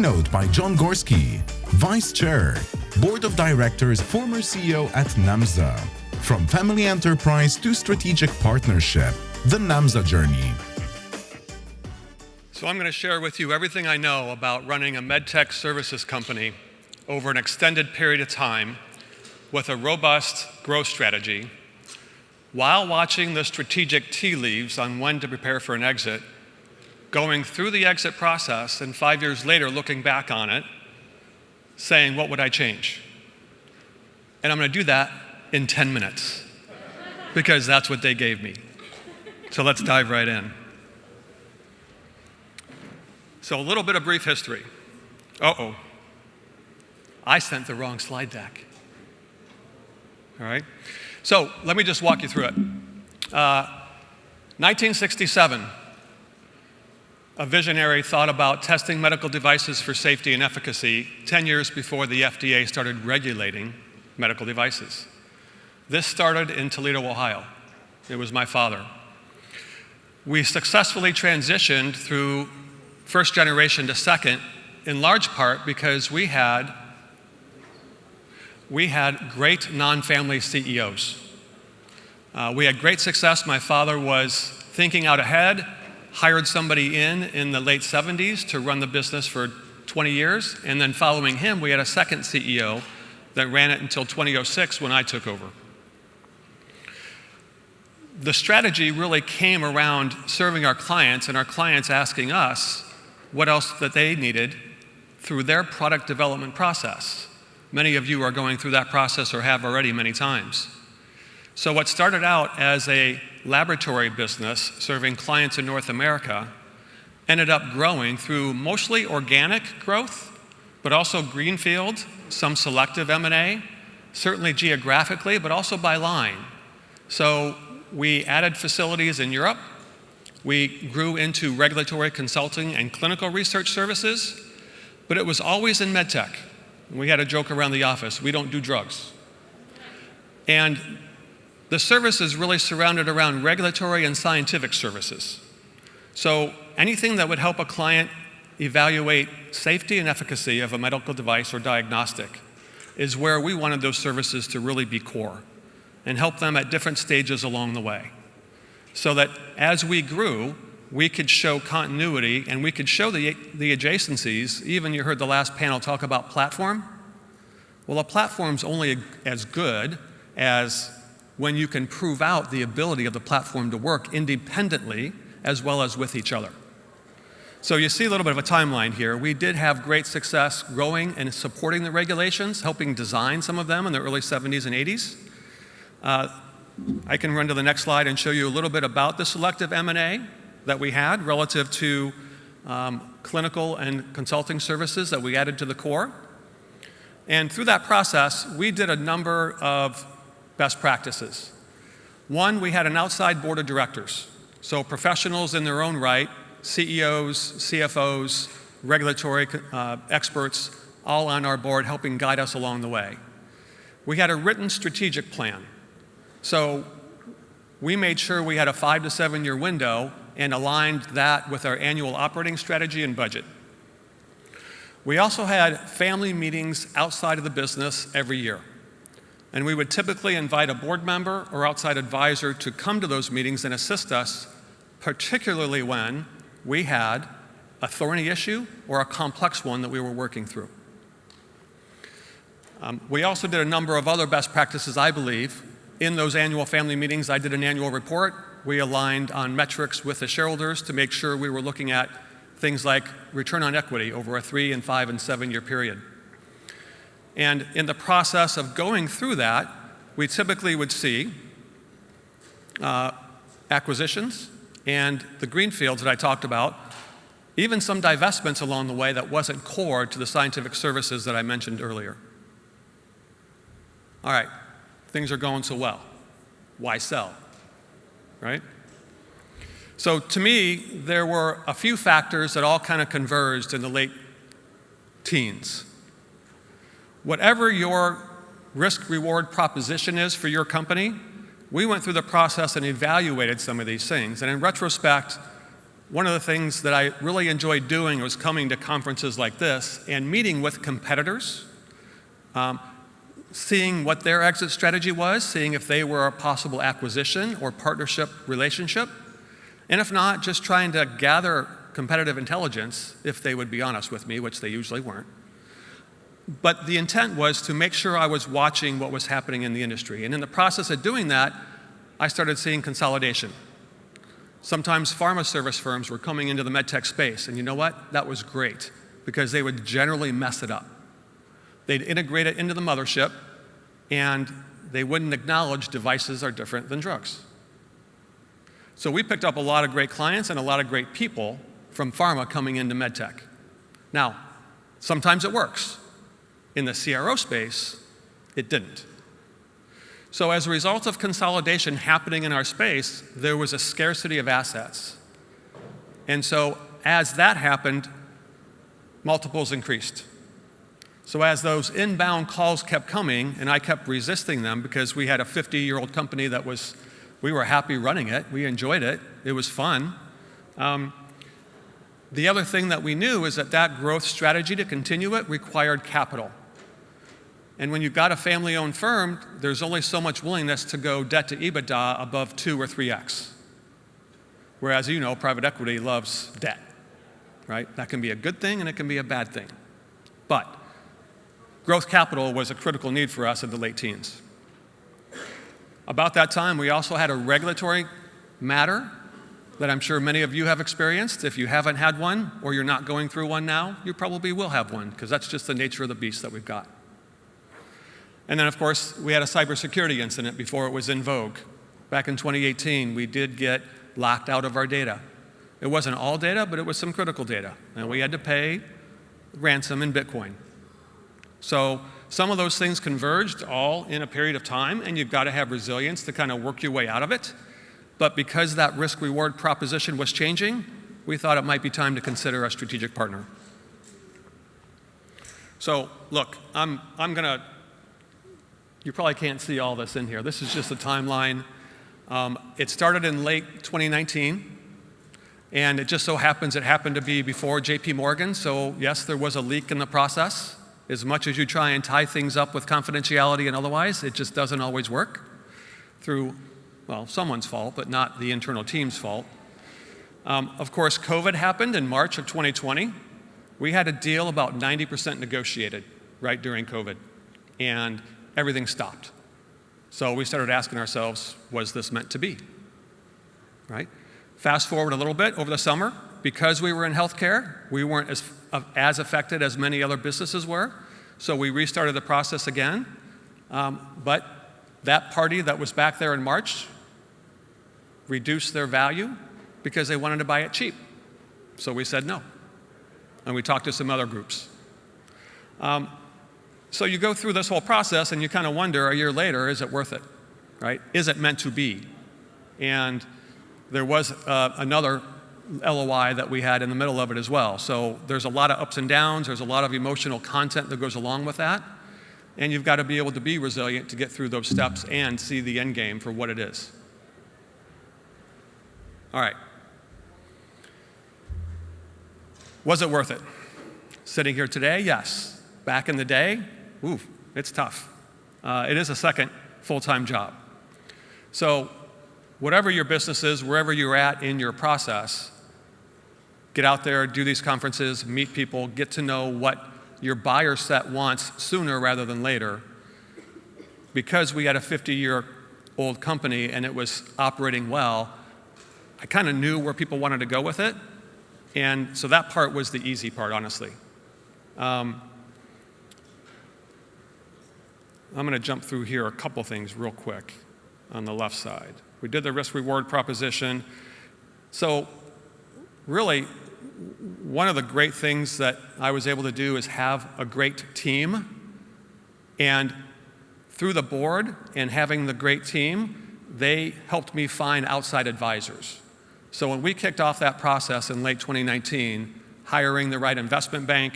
keynote by John Gorski, Vice Chair, Board of Directors, former CEO at NAMSA. From family enterprise to strategic partnership, the NAMSA journey. So I'm going to share with you everything I know about running a medtech services company over an extended period of time with a robust growth strategy, while watching the strategic tea leaves on when to prepare for an exit, going through the exit process, and 5 years later looking back on it, saying, what would I change? And I'm going to do that in 10 minutes, because that's what they gave me. So let's dive right in. So a little bit of brief history. Uh-oh. I sent the wrong slide deck. All right. So let me just walk you through it. 1967, a visionary thought about testing medical devices for safety and efficacy 10 years before the FDA started regulating medical devices. This started in Toledo, Ohio. It was my father. We successfully transitioned through first generation to second, in large part because we had great non-family CEOs. We had great success. My father was thinking out ahead, hired somebody in the late 70s to run the business for 20 years, and then following him, we had a second CEO that ran it until 2006 when I took over. The strategy really came around serving our clients and our clients asking us what else that they needed through their product development process. Many of you are going through that process or have already many times. So what started out as a laboratory business serving clients in North America ended up growing through mostly organic growth, but also greenfield, some selective M&A, certainly geographically, but also by line. So we added facilities in Europe. We grew into regulatory consulting and clinical research services, but it was always in medtech. We had a joke around the office, we don't do drugs. And the services really surrounded around regulatory and scientific services. So anything that would help a client evaluate safety and efficacy of a medical device or diagnostic is where we wanted those services to really be core and help them at different stages along the way. So that as we grew, we could show continuity and we could show the adjacencies. Even you heard the last panel talk about platform. Well, a platform's only as good as when you can prove out the ability of the platform to work independently as well as with each other. So you see a little bit of a timeline here. We did have great success growing and supporting the regulations, helping design some of them in the early 70s and 80s. I can run to the next slide and show you a little bit about the selective M&A that we had relative to clinical and consulting services that we added to the core. And through that process, we did a number of best practices. One, we had an outside board of directors, so professionals in their own right, CEOs, CFOs, regulatory experts, all on our board helping guide us along the way. We had a written strategic plan. So we made sure we had a 5 to 7 year window and aligned that with our annual operating strategy and budget. We also had family meetings outside of the business every year. And we would typically invite a board member or outside advisor to come to those meetings and assist us, particularly when we had a thorny issue or a complex one that we were working through. We also did a number of other best practices, I believe. In those annual family meetings, I did an annual report. We aligned on metrics with the shareholders to make sure we were looking at things like return on equity over a 3 and 5 and 7 year period. And in the process of going through that, we typically would see acquisitions and the greenfields that I talked about, even some divestments along the way that wasn't core to the scientific services that I mentioned earlier. All right, things are going so well. Why sell, right? So to me, there were a few factors that all kind of converged in the late teens. Whatever your risk-reward proposition is for your company, we went through the process and evaluated some of these things. And in retrospect, one of the things that I really enjoyed doing was coming to conferences like this and meeting with competitors, seeing what their exit strategy was, seeing if they were a possible acquisition or partnership relationship, and if not, just trying to gather competitive intelligence if they would be honest with me, which they usually weren't. But the intent was to make sure I was watching what was happening in the industry. And in the process of doing that, I started seeing consolidation. Sometimes pharma service firms were coming into the medtech space, and you know what? That was great, because they would generally mess it up. They'd integrate it into the mothership, and they wouldn't acknowledge devices are different than drugs. So we picked up a lot of great clients and a lot of great people from pharma coming into medtech. Now, sometimes it works. In the CRO space, it didn't. So as a result of consolidation happening in our space, there was a scarcity of assets. And so as that happened, multiples increased. So as those inbound calls kept coming, and I kept resisting them because we had a 50-year-old company that we were happy running it, we enjoyed it, it was fun. The other thing that we knew is that growth strategy to continue it required capital. And when you've got a family-owned firm, there's only so much willingness to go debt to EBITDA above 2 or 3x. Whereas, you know, private equity loves debt, right? That can be a good thing and it can be a bad thing. But growth capital was a critical need for us in the late teens. About that time, we also had a regulatory matter that I'm sure many of you have experienced. If you haven't had one or you're not going through one now, you probably will have one, because that's just the nature of the beast that we've got. And then, of course, we had a cybersecurity incident before it was in vogue. Back in 2018, we did get locked out of our data. It wasn't all data, but it was some critical data. And we had to pay ransom in Bitcoin. So some of those things converged all in a period of time, and you've got to have resilience to kind of work your way out of it. But because that risk-reward proposition was changing, we thought it might be time to consider a strategic partner. So look, I'm going to, you probably can't see all this in here. This is just a timeline. It started in late 2019, and it just so happens it happened to be before JP Morgan, so yes, there was a leak in the process. As much as you try and tie things up with confidentiality and otherwise, it just doesn't always work through, well, someone's fault, but not the internal team's fault. Of course, COVID happened in March of 2020. We had a deal about 90% negotiated right during COVID, and everything stopped. So we started asking ourselves, was this meant to be, right? Fast forward a little bit over the summer, because we were in healthcare, we weren't as affected as many other businesses were, so we restarted the process again. But that party that was back there in March reduced their value because they wanted to buy it cheap. So we said no, and we talked to some other groups. So you go through this whole process and you kind of wonder a year later, is it worth it, right? Is it meant to be? And there was another LOI that we had in the middle of it as well. So there's a lot of ups and downs, there's a lot of emotional content that goes along with that, and you've got to be able to be resilient to get through those steps and see the end game for what it is. All right. Was it worth it? Sitting here today, yes. Back in the day, ooh, it's tough. It is a second full-time job. So whatever your business is, wherever you're at in your process, get out there, do these conferences, meet people, get to know what your buyer set wants sooner rather than later. Because we had a 50-year-old company and it was operating well, I kind of knew where people wanted to go with it. And so that part was the easy part, honestly. I'm going to jump through here a couple things real quick on the left side. We did the risk-reward proposition. So really, one of the great things that I was able to do is have a great team. And through the board and having the great team, they helped me find outside advisors. So when we kicked off that process in late 2019, hiring the right investment bank,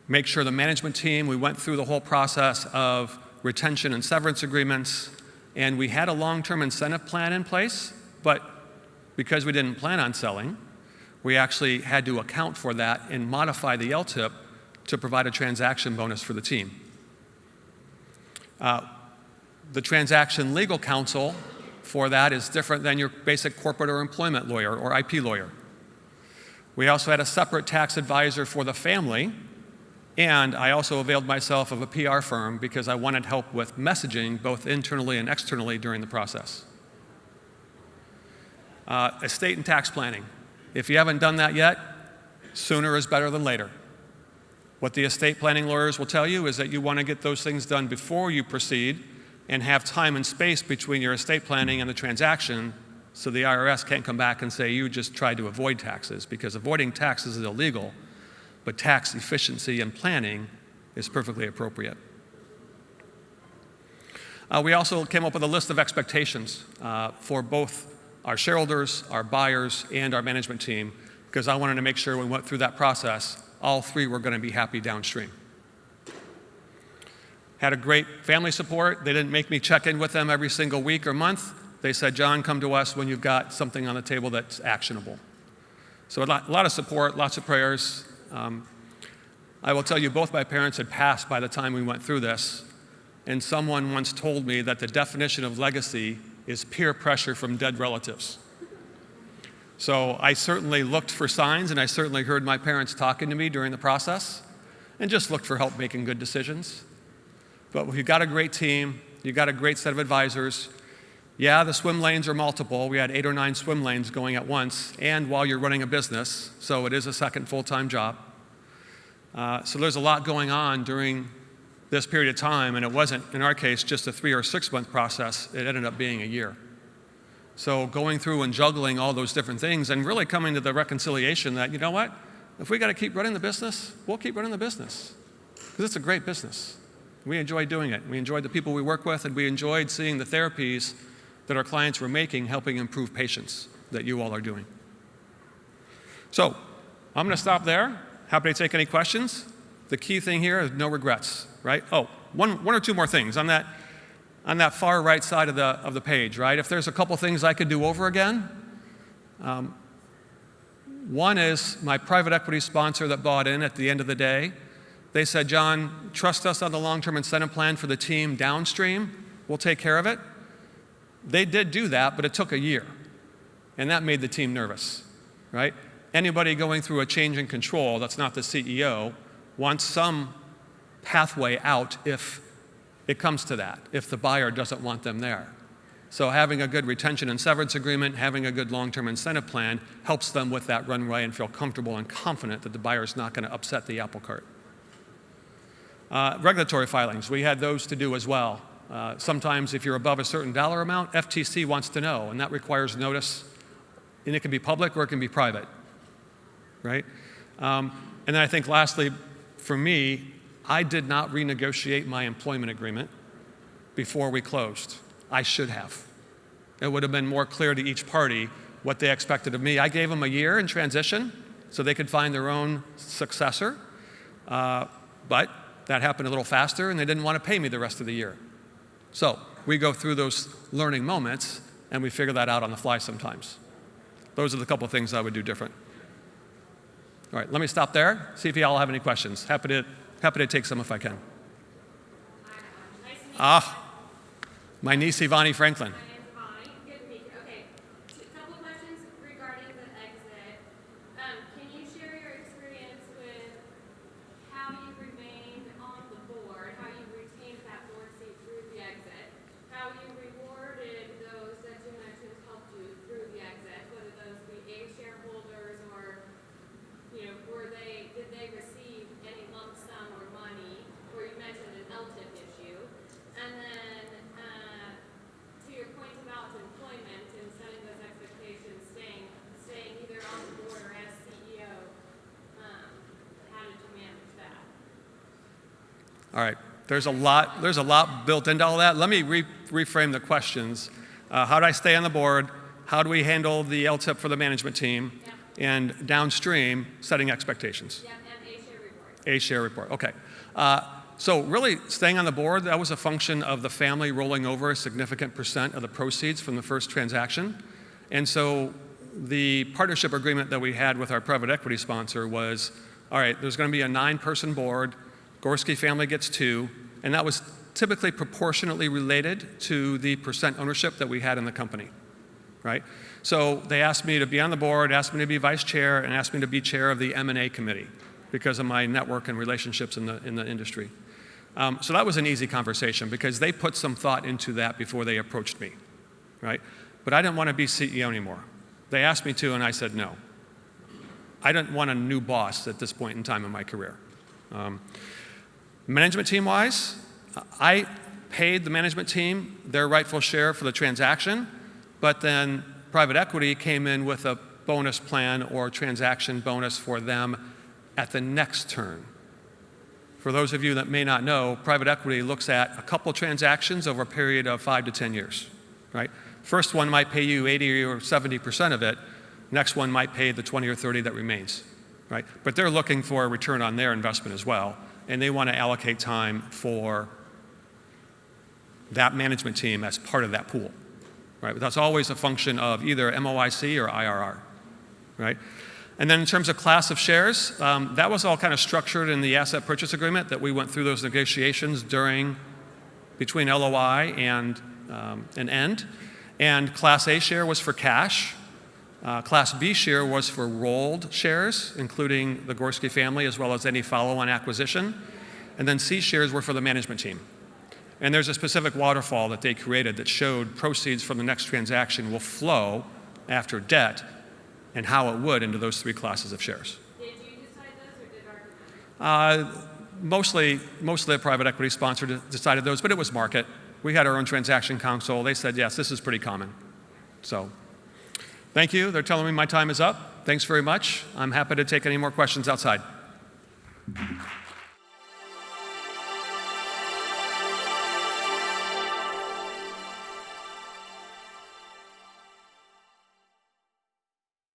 make sure the management team, we went through the whole process of retention and severance agreements, and we had a long-term incentive plan in place, but because we didn't plan on selling, we actually had to account for that and modify the LTIP to provide a transaction bonus for the team. The transaction legal counsel for that is different than your basic corporate or employment lawyer or IP lawyer. We also had a separate tax advisor for the family, and I also availed myself of a PR firm because I wanted help with messaging both internally and externally during the process. Estate and tax planning. If you haven't done that yet, sooner is better than later. What the estate planning lawyers will tell you is that you want to get those things done before you proceed and have time and space between your estate planning and the transaction so the IRS can't come back and say you just tried to avoid taxes, because avoiding taxes is illegal, but tax efficiency and planning is perfectly appropriate. We also came up with a list of expectations for both our shareholders, our buyers, and our management team, because I wanted to make sure when we went through that process, all three were going to be happy downstream. Had a great family support. They didn't make me check in with them every single week or month. They said, John, come to us when you've got something on the table that's actionable. So a lot of support, lots of prayers. I will tell you, both my parents had passed by the time we went through this, and someone once told me that the definition of legacy is peer pressure from dead relatives. So I certainly looked for signs, and I certainly heard my parents talking to me during the process, and just looked for help making good decisions. But if you've got a great team, you've got a great set of advisors. Yeah, the swim lanes are multiple. We had 8 or 9 swim lanes going at once, and while you're running a business, so it is a second full-time job. So there's a lot going on during this period of time, and it wasn't, in our case, just a 3 or 6 month process. It ended up being a year. So going through and juggling all those different things and really coming to the reconciliation that, you know what, if we got to keep running the business, we'll keep running the business, because it's a great business. We enjoy doing it. We enjoyed the people we work with, and we enjoyed seeing the therapies that our clients were making, helping improve patients that you all are doing. So I'm going to stop there. Happy to take any questions. The key thing here is no regrets, right? Oh, one or two more things on that far right side of the page, right? If there's a couple things I could do over again, one is my private equity sponsor that bought in at the end of the day. They said, John, trust us on the long-term incentive plan for the team downstream. We'll take care of it. They did do that, but it took a year, and that made the team nervous, right? Anybody going through a change in control that's not the CEO wants some pathway out if it comes to that, if the buyer doesn't want them there. So having a good retention and severance agreement, having a good long-term incentive plan helps them with that runway and feel comfortable and confident that the buyer's not going to upset the apple cart. Regulatory filings, we had those to do as well. Sometimes if you're above a certain dollar amount, FTC wants to know, and that requires notice, and it can be public or it can be private, right? And then I think lastly, for me, I did not renegotiate my employment agreement before we closed. I should have. It would have been more clear to each party what they expected of me. I gave them a year in transition so they could find their own successor, but that happened a little faster, and they didn't want to pay me the rest of the year. So we go through those learning moments, and we figure that out on the fly sometimes. Those are the couple of things I would do different. All right, let me stop there, see if you all have any questions. Happy to take some if I can. My niece, Ivani Franklin. My name's Ivani. Good to meet you. Okay, a couple of questions regarding the exit. Can you share your experience with how you remained on the board, how you retained that board seat through the exit, how you rewarded those that you mentioned helped you through the exit, whether those be A shareholders or, did they receive any lump sum or money, or you mentioned an LTIP issue, and then to your point about employment and setting those expectations, staying either on the board or as CEO, how did you manage that? All right, there's a lot built into all that. Let me reframe the questions. How do I stay on the board? How do we handle the LTIP for the management team? Yep. And downstream, setting expectations. Yep, and A share report. A share report, okay. So really, staying on the board, that was a function of the family rolling over a significant percent of the proceeds from the first transaction. And so the partnership agreement that we had with our private equity sponsor was, all right, there's going to be a 9-person board, Gorski family gets 2, and that was typically proportionately related to the percent ownership that we had in the company, right? So they asked me to be on the board, asked me to be vice chair, and asked me to be chair of the M&A committee because of my network and relationships in the industry. So that was an easy conversation because they put some thought into that before they approached me, right? But I didn't want to be CEO anymore. They asked me to, and I said no. I didn't want a new boss at this point in time in my career. Management team-wise, I paid the management team their rightful share for the transaction, but then private equity came in with a bonus plan or transaction bonus for them at the next turn. For those of you that may not know, private equity looks at a couple transactions over a period of 5 to 10 years, right? First one might pay you 80 or 70% of it. Next one might pay the 20 or 30 that remains, right? But they're looking for a return on their investment as well, and they want to allocate time for that management team as part of that pool, right? But that's always a function of either MOIC or IRR, right? And then in terms of class of shares, that was all kind of structured in the asset purchase agreement that we went through those negotiations between LOI and an end. And Class A share was for cash. Class B share was for rolled shares, including the Gorski family, as well as any follow-on acquisition. And then C shares were for the management team. And there's a specific waterfall that they created that showed proceeds from the next transaction will flow after debt and how it would into those 3 classes of shares. Did you decide those, or did our Mostly a private equity sponsor decided those, but it was market. We had our own transaction counsel. They said, yes, this is pretty common. So thank you. They're telling me my time is up. Thanks very much. I'm happy to take any more questions outside.